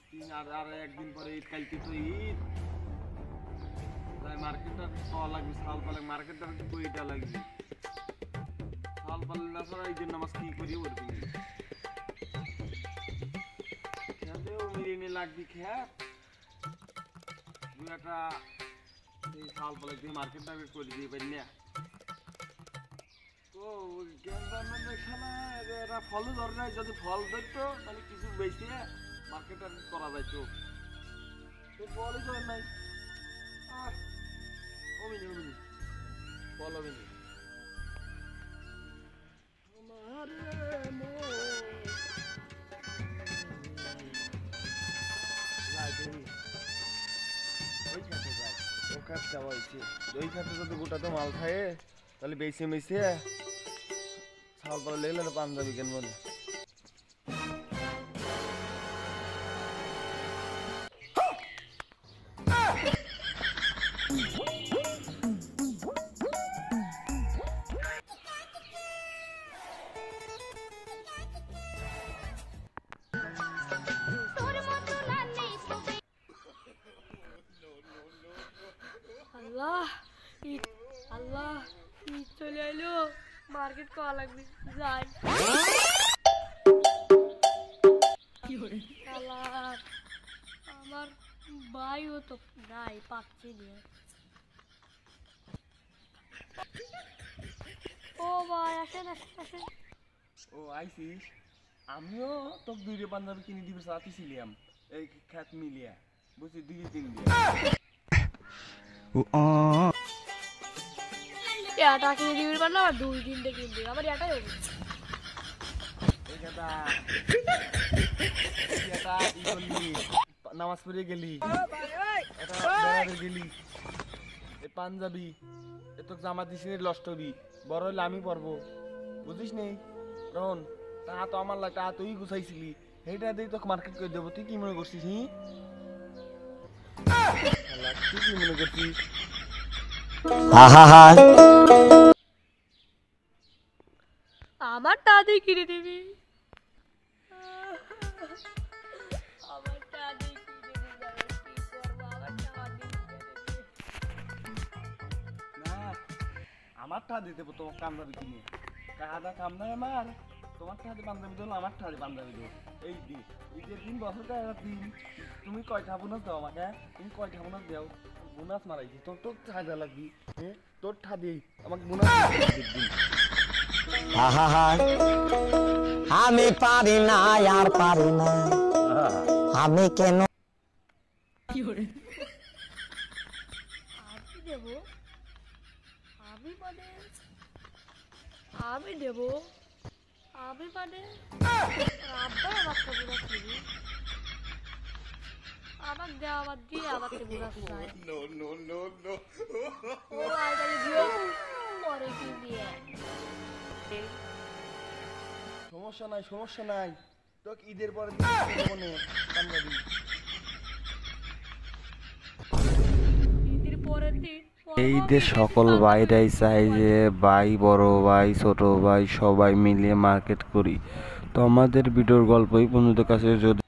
আর একদিন পরে ঈদ, কালকে তো ঈদ। তাই মার্কেটটা পাওয়া লাগবে, সাল পালে মার্কেটটা কইটা লাগবে। সাল পালে না ছাড়া ঈদের নামাজ কি করি করবি? খেতেও মিলিয়ে লাগবি খেত। দু একটা এই সাল পালে দিয়ে মার্কেটটা করে দিয়ে পারি না। তো এরা ফলও ধরে নাই, যদি ফল ধরতো তাহলে কিছু বেশি মার্কেটটা করা যাইতো। ফলই ধরে নাই। অমিনি অমিনি ফল অমিনি ওই খাতে যদি গোটা তো মাল খায় তাহলে বেশি মেশে ছাল পালা লেগলে না পাঞ্জাবি কিনবো না। আল্লাহ ঈদ, আল্লাহ ঈদ চলে এলো, মার্কেট করা লাগবে, যাই। আমার ভাইও তো নাই, পাচ্ছি না। ও ভাই আসেন আসেন আসেন। ও আইসিস, আমিও তো দুইটা পাঞ্জাবি কিনে দিবে চাচ্ছিলাম এই খ্যাত মিলিয়া, বুঝছি 2-3 দিয়ে এটা কিনে দিবি না, 2-3টে কিনে দিবি, আমার এটাই হবে। নামাজ পড়ে গেলি, গেলি এই পাঞ্জাবি এত জামা দিস লষ্ট হবি, বড় হইলে আমি পরবো, বুঝিস নেই রহন? তা তো আমার তা তুই গুছাইছিলি, সেইটা দিয়ে তোকে মার্কেট করে দেবো। তুই কি মনে করছিস? তুই কি মনে করছিস? আমার দাদি কিনে দিবি, আমার দাদি কিনে দিবি, কি করবো? আমার দাদি না, আমার টা দিয়ে দেবো তোমার পাঞ্জাবি কিনে। কাদা কাম নাই আমার, তোমার ঠাতে পাঞ্জাবি দেবো, আমার ঠাতে পাঞ্জাবি দেবো। এই দিন ঈদের দিন, বছরটা দিন, তুমি কয়টা বোনাস দাও আমাকে? তুমি কয়টা বোনাস দাও? বোনাস মারাইছি তোর, তোর ঠাজা লাগবি। হ্যাঁ তোর ঠা দিই আমাকে বোনাস দিন। আমি পারি না, আর পারি না, আমি কেন আমি দেবো, আমি মানে আমি দেবো, আমি মানে আব্বা আমাকে বোনাস দিবি, আমার দেওয়া বাদ দিয়ে আমাকে বোনাস চাই। ও আইডালে দিও পরে কি দিয়ে। সমস্যা নাই, সমস্যা নাই, তোকে ঈদের পরে পাঞ্জাবি। ঈদের পরের দিন এই ঈদে সকল ভাইরাই চাই যে ভাই, বড় ভাই, ছোট ভাই সবাই মিলিয়ে মার্কেট করি। তো আমাদের ভিডিওর গল্পই বন্ধুদের কাছে যদি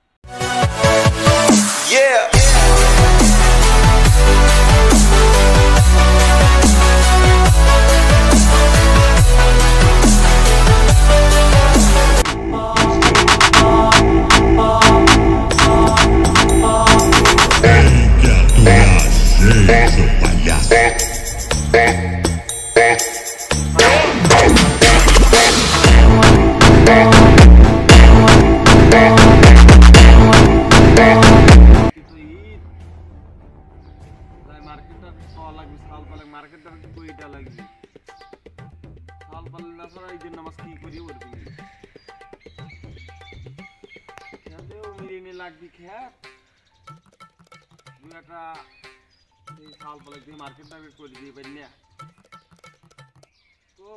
মার্কেটটা পাওয়া লাগবে, সাল পালে মার্কেটটা কইটা লাগবে। সাল পালে না ছাড়া ঈদের নামাজ কি করি করবি? খেতেও মিলিয়ে লাগবি খেত। দু একটা এই সাল পালে দিয়ে মার্কেটটা করে দিয়ে পারি না। তো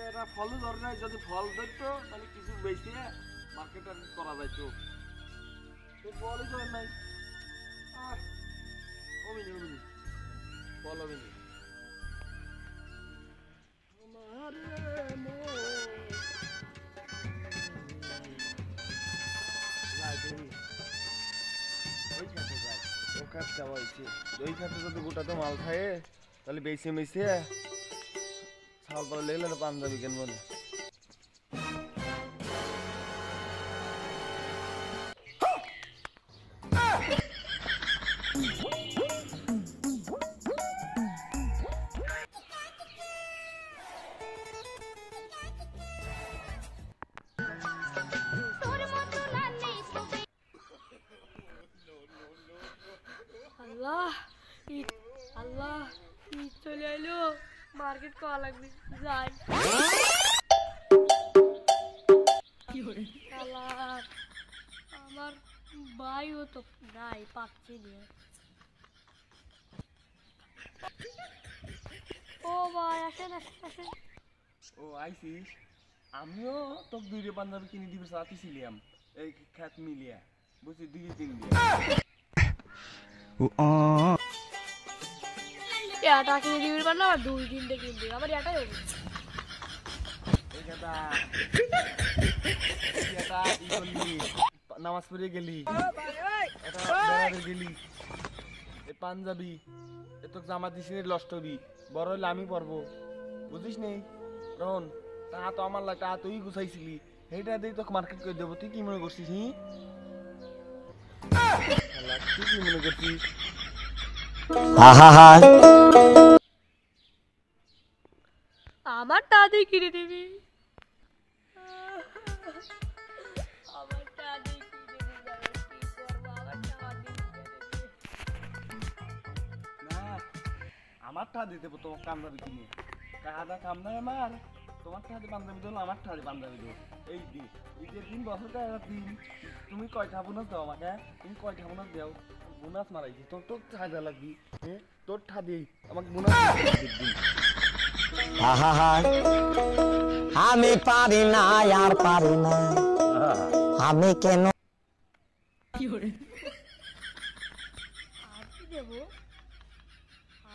এরা ফলও ধরে নাই, যদি ফল ধরতো তাহলে কিছু বেশি মার্কেটটা করা যাইতো। ফলই ধরে নাই। অমিনি অমিনি ফল অমিনি আমার খরচা হয়েছে দই খাতে যদি গোটাতে মাল খায় তাহলে বেশি মেশে ছাল পালা লেগলে পাঞ্জাবি কিনবো না। আল্লাহ ঈদ, আল্লাহ ঈদ চলে এলো, মার্কেট করা লাগবে, যাই। আল্লাহ, আমার ভাইও তো নাই, পাচ্ছি না। ও ভাই আসেন আসেন আসেন। ও আইসিস, আমিও তোকে দুইটা পাঞ্জাবি কিনে দিবে চাচ্ছিলাম এই খ্যাত মিলিয়া বুঝছি 2-3 দিয়ে। এটা কিনে দিবি না, 2-3টে কিনে দিবি, আমার এটাই হবে। এই কথা এটা ই করলি নামাজ পড়ে গেলি এটা বেড়াতে গেলি এই পাঞ্জাবি এ তোকে জামা দিস লষ্ট হবি, বড় হইলে আমি পরবো বুঝিস নেই রহন। তা তো আমার লাগে তা তুই গুছাইছিলি সেইটা দিয়ে তোকে মার্কেট করে দেবো। তুই কি মনে করছিস? তুই কি মনে করছিস? আমার দাদি কিনে দিবি, আমার দাদি কিনে দিবি, কি করবো, আমার দাদি না আমার টা দিতে তোমার পাঞ্জাবি কিনে কাদা কাম নাই আমার। তোমার ঠাতে পাঞ্জাবি দেবো, আমার ঠাতে পাঞ্জাবি দেবো। এই দিন ঈদের দিন বছরটা একটা দিন তুমি কয়টা বোনাস দাও আমাকে? তুমি কয়টা বোনাস দাও? বোনাস মারাইছি তোর তোর ঠাজা লাগবি। হ্যাঁ তোর ঠা দিই আমাকে বোনাস দিন। আমি পারি না আর পারি না, আমি কেন আমি দেবো,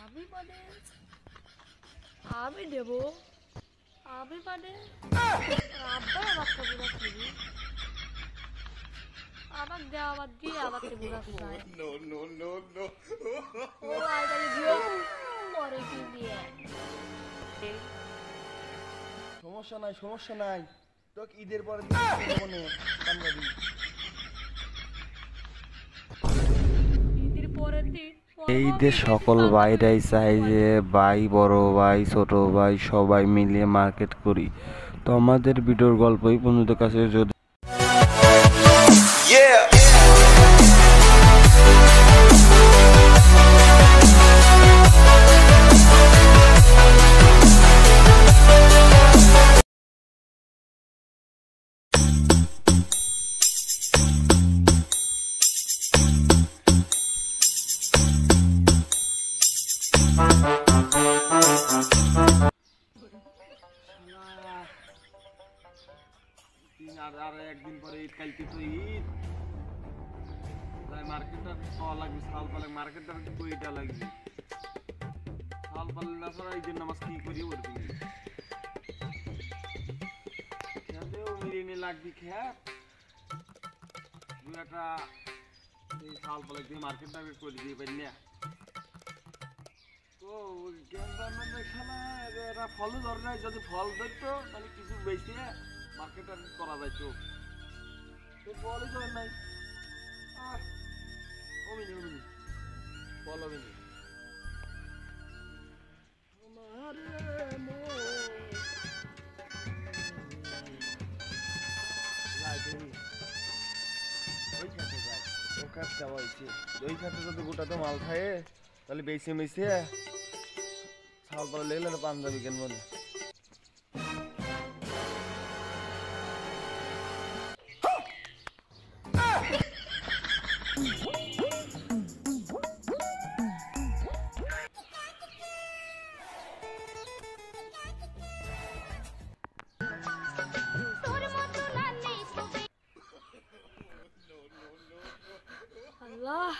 আমি মানে আমি দেবো, আমি মানে আব্বা আমার তো বোনাস দিবি, আমার দেওয়া আমার দিয়ে আমার তো বোনাস চাই। ও আইডালে দিও পরে কি দিয়ে সমস্যা নাই সমস্যা নাই, তোকে ঈদের পরে পাঞ্জাবি ঈদের পরের দিন এই ঈদে সকল ভাইরাই চাই যে ভাই বড় ভাই ছোট ভাই সবাই মিলিয়ে মার্কেট করি। তো আমাদের ভিডিওর গল্পই বন্ধুদের কাছে যদি আর একদিন পরে ঈদ, কালকে তো ঈদ, তাই মার্কেটটা পাওয়া লাগবে। শাল পালে মার্কেটটা কইটা লাগবে, শাল পালে না ছাড়া ঈদের নামাজ কি করি বলবি? খেতেও মিলিয়ে লাগবি খেত একটা এই শাল পালে দিয়ে মার্কেটটা করে দিয়ে পারি না। তো এরা ফলও ধরে নাই, যদি ফল ধরতো তাহলে কিছু বেশি মার্কেট করা যাইতো। ফলই ধর নাই, অমিনি অমিনি ফল অমিনি ওই খাতে যদি গোটাতে মাল খায় তাহলে বেশি মেশে ছাল পালা লেগলে পাঞ্জাবি কিনবো না। আল্লাহ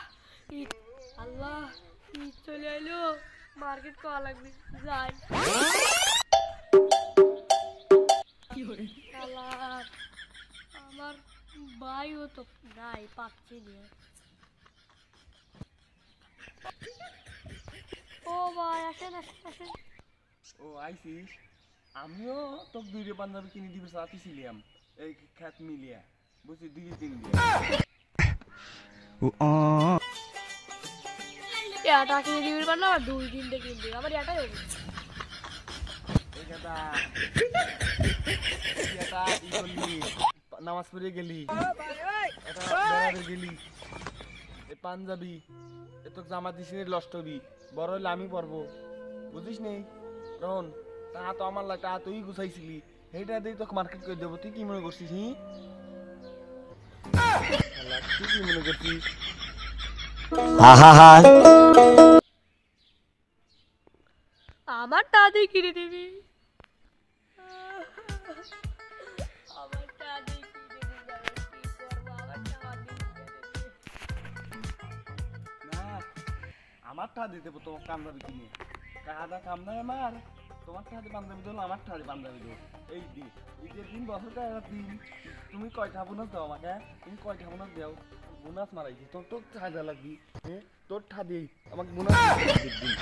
ঈদ, আল্লাহ ঈদ চলে এলো, মার্কেট করা লাগবে, যাই। আল্লাহ, আমার ভাইও তো নাই, পাচ্ছি না। ও ভাই আসেন আসেন আসেন। ও আইসিস, আমিও তো দুইটা পাঞ্জাবি কিনে দিবে চাচ্ছিলাম এই খ্যাত মিলিয়া, বুঝছি 2-3 দিয়ে। এটা কিনে দিবি না, আবার 2-3টে কিনে দিবি, আমার এটাই হবে। এই কথা এটা ই করলি, নামাজ পড়ে গেলি, এটা বেড়াতে গেলি, এই পাঞ্জাবি এ তো জামা দিস লষ্ট হবি, বড় হইলে আমি পরবো, বুঝিস নেই রন? টাকা তো আমার লাগে, টাকা তুই গুছাইছিলি, সেইটা দিয়ে তোকে মার্কেট করে দেবো। তুই কি মনে করছিস? তুই কি মনে করছিস? আহা আমার টাকা কিনে দিবি, আমার টাকা কিনে দিবি, কি করবো? আমার টাকা দিয়ে না, আমার টাকা দিতে হবে তোমার পাঞ্জাবি কিনে। কাদা কাম নাই আমার, তোমার টাকা পাঞ্জাবি দেবো, আমার টাকা পাঞ্জাবি দেবো। এই দিন ঈদের দিন, বছরটা দিন, তুমি কয়টা বোনাস দাও আমাকে? তুমি কয়টা বোনাস দাও? বোনাস মারাইছি তোর, তোর টাকা লাগবি, হ্যাঁ তোর ঠা দিই আমাকে বোনাস দিন।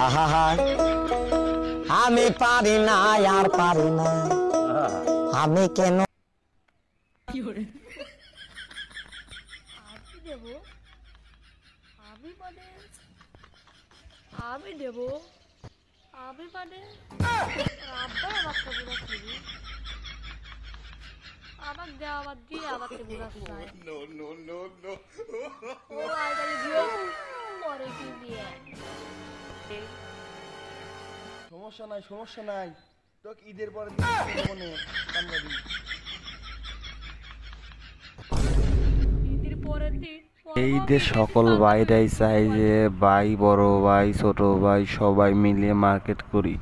আহা আমি পারি না আর পারি না, আমি কেন আমি দেবো, আমি মানে আমি দেবো, আমি মানে আব্বাই আমার তো বোনাস দিবি, আমার দেওয়া আমার দিয়ে আমার তো বোনাস নাই। ও আইডালে দিও পরে কি দিয়ে সমস্যা নাই, সমস্যা নাই, তোকে ঈদের পরে দিন দেবো নে পাঞ্জাবি। ঈদের পরের দিন এই ঈদে সকল ভাইরাই চাই যে ভাই, বড় ভাই, ছোট ভাই সবাই মিলিয়ে মার্কেট করি।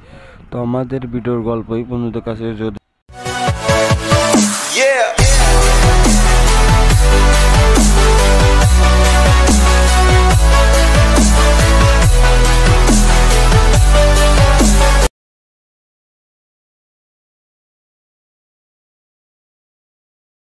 তো আমাদের ভিডিওর গল্প এই পর্যন্ত কাছে যদি